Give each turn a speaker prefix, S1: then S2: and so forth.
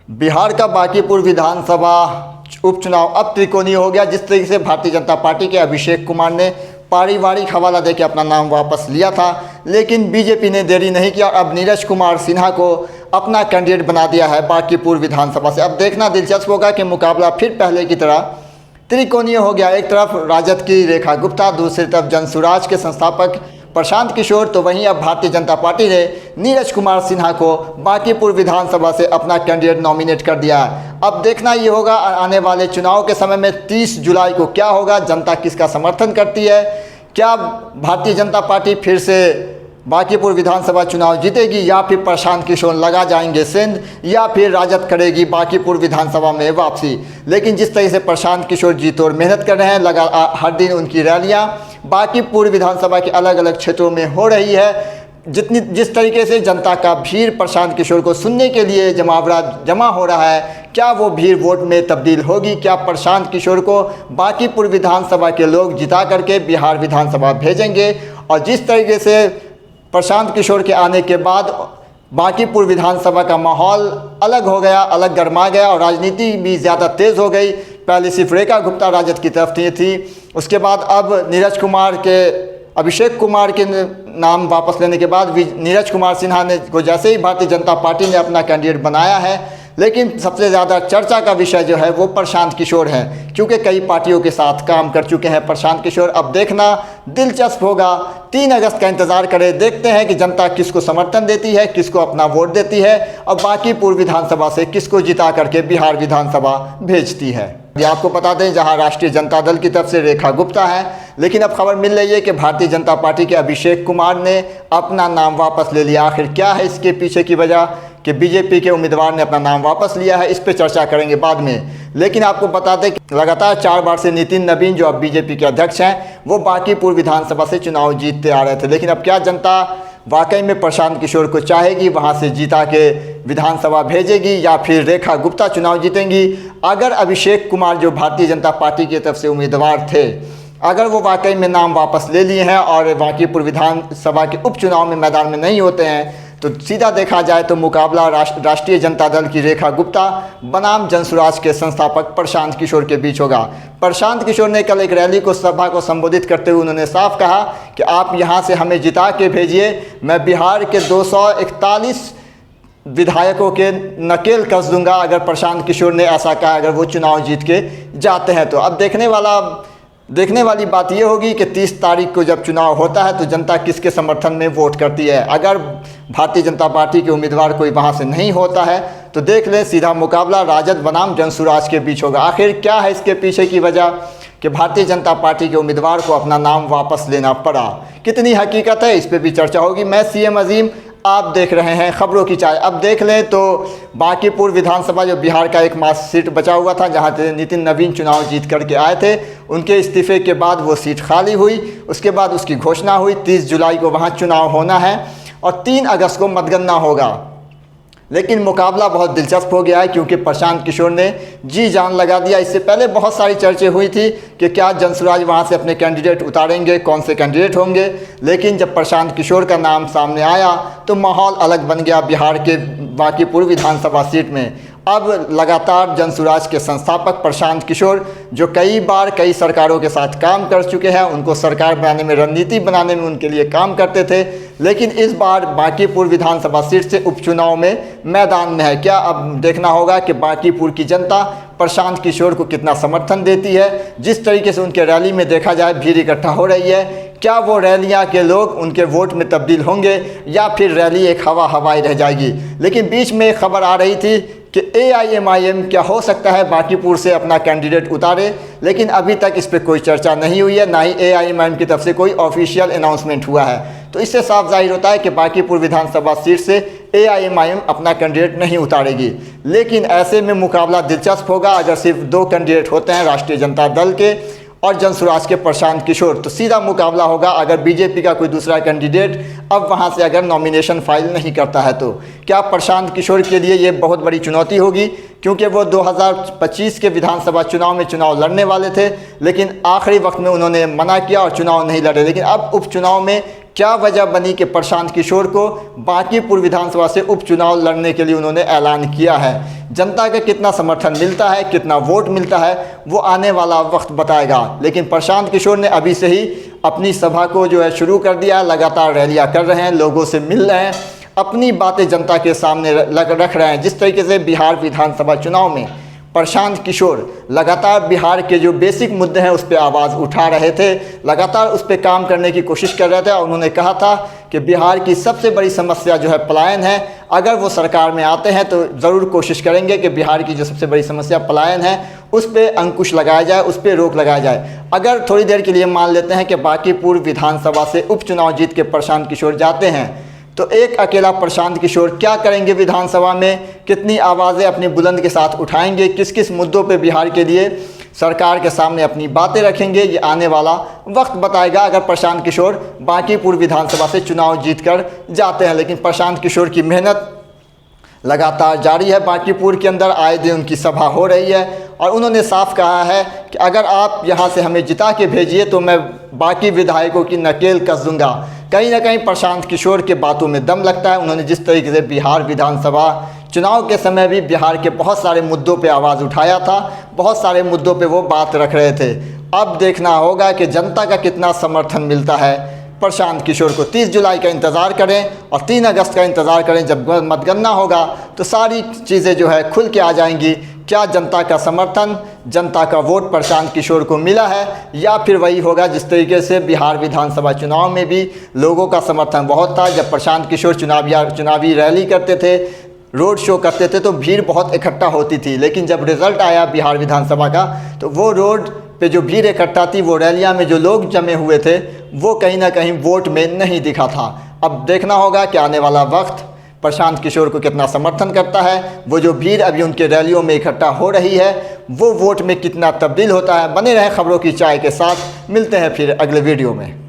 S1: बिहार का बांकीपुर विधानसभा उपचुनाव अब त्रिकोणीय हो गया। जिस तरीके से भारतीय जनता पार्टी के अभिषेक कुमार ने पारिवारिक हवाला देकर अपना नाम वापस लिया था, लेकिन बीजेपी ने देरी नहीं किया और अब नीरज कुमार सिन्हा को अपना कैंडिडेट बना दिया है बांकीपुर विधानसभा से। अब देखना दिलचस्प होगा कि मुकाबला फिर पहले की तरह त्रिकोणीय हो गया। एक तरफ राजद की रेखा गुप्ता, दूसरी तरफ जनसुराज के संस्थापक प्रशांत किशोर, तो वहीं अब भारतीय जनता पार्टी ने नीरज कुमार सिन्हा को बांकीपुर विधानसभा से अपना कैंडिडेट नॉमिनेट कर दिया है। अब देखना ये होगा आने वाले चुनाव के समय में 30 जुलाई को क्या होगा, जनता किसका समर्थन करती है। क्या भारतीय जनता पार्टी फिर से बांकीपुर विधानसभा चुनाव जीतेगी या फिर प्रशांत किशोर लगा जाएंगे सेंध, या फिर राजद करेगी बांकीपुर विधानसभा में वापसी। लेकिन जिस तरह से प्रशांत किशोर जी तोड़ मेहनत कर रहे हैं, लगा हर दिन उनकी रैलियां बांकीपुर विधानसभा के अलग अलग क्षेत्रों में हो रही है। जिस तरीके से जनता का भीड़ प्रशांत किशोर को सुनने के लिए जमा हो रहा है, क्या वो भीड़ वोट में तब्दील होगी? क्या प्रशांत किशोर को बांकीपुर विधानसभा के लोग जिता करके बिहार विधानसभा भेजेंगे? और जिस तरीके से प्रशांत किशोर के आने के बाद बांकीपुर विधानसभा का माहौल अलग हो गया, अलग गरमा गया और राजनीति भी ज़्यादा तेज़ हो गई। पहले सिर्फ रेखा गुप्ता राजद की तरफ थी, उसके बाद अब नीरज कुमार के अभिषेक कुमार के नाम वापस लेने के बाद नीरज कुमार सिन्हा ने को जैसे ही भारतीय जनता पार्टी ने अपना कैंडिडेट बनाया है, लेकिन सबसे ज़्यादा चर्चा का विषय जो है वो प्रशांत किशोर है, क्योंकि कई पार्टियों के साथ काम कर चुके हैं प्रशांत किशोर। अब देखना दिलचस्प होगा, 3 अगस्त का इंतज़ार करें, देखते हैं कि जनता किसको समर्थन देती है, किसको अपना वोट देती है और बांकीपुर विधानसभा से किसको जिता करके बिहार विधानसभा भेजती है। ये आपको बता दें, जहां राष्ट्रीय जनता दल की तरफ से रेखा गुप्ता है, लेकिन अब खबर मिल रही है कि भारतीय जनता पार्टी के अभिषेक कुमार ने अपना नाम वापस ले लिया। आखिर क्या है इसके पीछे की वजह कि बीजेपी के उम्मीदवार ने अपना नाम वापस लिया है, इस पर चर्चा करेंगे बाद में। लेकिन आपको बता दें कि लगातार 4 बार से नितिन नवीन जो अब बीजेपी के अध्यक्ष हैं, वो बांकीपुर विधानसभा से चुनाव जीतते आ रहे थे। लेकिन अब क्या जनता वाकई में प्रशांत किशोर को चाहेगी, वहाँ से जीता के विधानसभा भेजेगी, या फिर रेखा गुप्ता चुनाव जीतेंगी? अगर अभिषेक कुमार जो भारतीय जनता पार्टी की तरफ से उम्मीदवार थे, अगर वो वाकई में नाम वापस ले लिए हैं और बांकीपुर विधानसभा के उपचुनाव में मैदान में नहीं होते हैं, तो सीधा देखा जाए तो मुकाबला राष्ट्रीय जनता दल की रेखा गुप्ता बनाम जनसुराज के संस्थापक प्रशांत किशोर के बीच होगा। प्रशांत किशोर ने कल एक रैली को सभा को संबोधित करते हुए उन्होंने साफ कहा कि आप यहां से हमें जिता के भेजिए, मैं बिहार के 241 विधायकों के नकेल कस दूंगा अगर प्रशांत किशोर ने ऐसा कहा, अगर वो चुनाव जीत के जाते हैं तो। अब देखने वाली बात यह होगी कि 30 तारीख को जब चुनाव होता है तो जनता किसके समर्थन में वोट करती है। अगर भारतीय जनता पार्टी के उम्मीदवार कोई वहां से नहीं होता है तो देख लें, सीधा मुकाबला राजद बनाम जनसुराज के बीच होगा। आखिर क्या है इसके पीछे की वजह कि भारतीय जनता पार्टी के उम्मीदवार को अपना नाम वापस लेना पड़ा? कितनी हकीकत है, इस पर भी चर्चा होगी। मैं सीएम अजीम, आप देख रहे हैं खबरों की चाय। अब देख लें तो बांकीपुर विधानसभा जो बिहार का एकमात्र सीट बचा हुआ था, जहां से नितिन नवीन चुनाव जीत करके आए थे, उनके इस्तीफे के बाद वो सीट खाली हुई। उसके बाद उसकी घोषणा हुई 30 जुलाई को वहां चुनाव होना है और 3 अगस्त को मतगणना होगा। लेकिन मुकाबला बहुत दिलचस्प हो गया है, क्योंकि प्रशांत किशोर ने जी जान लगा दिया। इससे पहले बहुत सारी चर्चे हुई थी कि क्या जनसुराज वहां से अपने कैंडिडेट उतारेंगे, कौन से कैंडिडेट होंगे। लेकिन जब प्रशांत किशोर का नाम सामने आया तो माहौल अलग बन गया बिहार के बांकीपुर विधानसभा सीट में। अब लगातार जनसुराज के संस्थापक प्रशांत किशोर, जो कई बार कई सरकारों के साथ काम कर चुके हैं, उनको सरकार बनाने में, रणनीति बनाने में उनके लिए काम करते थे, लेकिन इस बार बांकीपुर विधानसभा सीट से उपचुनाव में मैदान में है। क्या अब देखना होगा कि बांकीपुर की जनता प्रशांत किशोर को कितना समर्थन देती है। जिस तरीके से उनके रैली में देखा जाए भीड़ इकट्ठा हो रही है, क्या वो रैलियां के लोग उनके वोट में तब्दील होंगे या फिर रैली एक हवाई रह जाएगी। लेकिन बीच में एक खबर आ रही थी कि AIMIM क्या हो सकता है बांकीपुर से अपना कैंडिडेट उतारे, लेकिन अभी तक इस पर कोई चर्चा नहीं हुई है, ना ही AIMIM की तरफ से कोई ऑफिशियल अनाउंसमेंट हुआ है। तो इससे साफ जाहिर होता है कि बांकीपुर विधानसभा सीट से AIMIM अपना कैंडिडेट नहीं उतारेगी। लेकिन ऐसे में मुकाबला दिलचस्प होगा। अगर सिर्फ 2 कैंडिडेट होते हैं, राष्ट्रीय जनता दल के और जनसुराज के प्रशांत किशोर, तो सीधा मुकाबला होगा। अगर बीजेपी का कोई दूसरा कैंडिडेट अब वहां से अगर नॉमिनेशन फाइल नहीं करता है तो क्या प्रशांत किशोर के लिए ये बहुत बड़ी चुनौती होगी, क्योंकि वो 2025 के विधानसभा चुनाव में चुनाव लड़ने वाले थे, लेकिन आखिरी वक्त में उन्होंने मना किया और चुनाव नहीं लड़े। लेकिन अब उपचुनाव में क्या वजह बनी कि प्रशांत किशोर को बांकीपुर विधानसभा से उपचुनाव लड़ने के लिए उन्होंने ऐलान किया है। जनता का कितना समर्थन मिलता है, कितना वोट मिलता है, वो आने वाला वक्त बताएगा। लेकिन प्रशांत किशोर ने अभी से ही अपनी सभा को जो है शुरू कर दिया, लगातार रैलियां कर रहे हैं, लोगों से मिल रहे हैं, अपनी बातें जनता के सामने रख रहे हैं। जिस तरीके से बिहार विधानसभा चुनाव में प्रशांत किशोर लगातार बिहार के जो बेसिक मुद्दे हैं उस पर आवाज़ उठा रहे थे, लगातार उस पर काम करने की कोशिश कर रहे थे। और उन्होंने कहा था कि बिहार की सबसे बड़ी समस्या जो है पलायन है। अगर वो सरकार में आते हैं तो ज़रूर कोशिश करेंगे कि बिहार की जो सबसे बड़ी समस्या पलायन है उस पर अंकुश लगाया जाए, उस पर रोक लगाया जाए। अगर थोड़ी देर के लिए मान लेते हैं कि बांकीपुर विधानसभा से उपचुनाव जीत के प्रशांत किशोर जाते हैं तो एक अकेला प्रशांत किशोर क्या करेंगे विधानसभा में, कितनी आवाज़ें अपनी बुलंद के साथ उठाएंगे, किस किस मुद्दों पे बिहार के लिए सरकार के सामने अपनी बातें रखेंगे, ये आने वाला वक्त बताएगा। अगर प्रशांत किशोर बांकीपुर विधानसभा से चुनाव जीतकर जाते हैं, लेकिन प्रशांत किशोर की मेहनत लगातार जारी है। बांकीपुर के अंदर आए दिन उनकी सभा हो रही है और उन्होंने साफ कहा है कि अगर आप यहाँ से हमें जिता के भेजिए तो मैं बाकी विधायकों की नकेल कस दूंगा। कहीं ना कहीं प्रशांत किशोर के बातों में दम लगता है। उन्होंने जिस तरीके से बिहार विधानसभा चुनाव के समय भी बिहार के बहुत सारे मुद्दों पे आवाज़ उठाया था, बहुत सारे मुद्दों पे वो बात रख रहे थे। अब देखना होगा कि जनता का कितना समर्थन मिलता है प्रशांत किशोर को। 30 जुलाई का इंतज़ार करें और 3 अगस्त का इंतज़ार करें। जब मतगणना होगा तो सारी चीज़ें जो है खुल के आ जाएंगी। क्या जनता का समर्थन, जनता का वोट प्रशांत किशोर को मिला है या फिर वही होगा जिस तरीके से बिहार विधानसभा चुनाव में भी लोगों का समर्थन बहुत था। जब प्रशांत किशोर चुनावी रैली करते थे, रोड शो करते थे तो भीड़ बहुत इकट्ठा होती थी, लेकिन जब रिज़ल्ट आया बिहार विधानसभा का तो वो रोड पे जो भीड़ इकट्ठा थी, वो रैलियां में जो लोग जमे हुए थे, वो कहीं ना कहीं वोट में नहीं दिखा था। अब देखना होगा कि आने वाला वक्त प्रशांत किशोर को कितना समर्थन करता है। वो जो भीड़ अभी उनके रैलियों में इकट्ठा हो रही है वो वोट में कितना तब्दील होता है। बने रहें खबरों की चाय के साथ, मिलते हैं फिर अगले वीडियो में।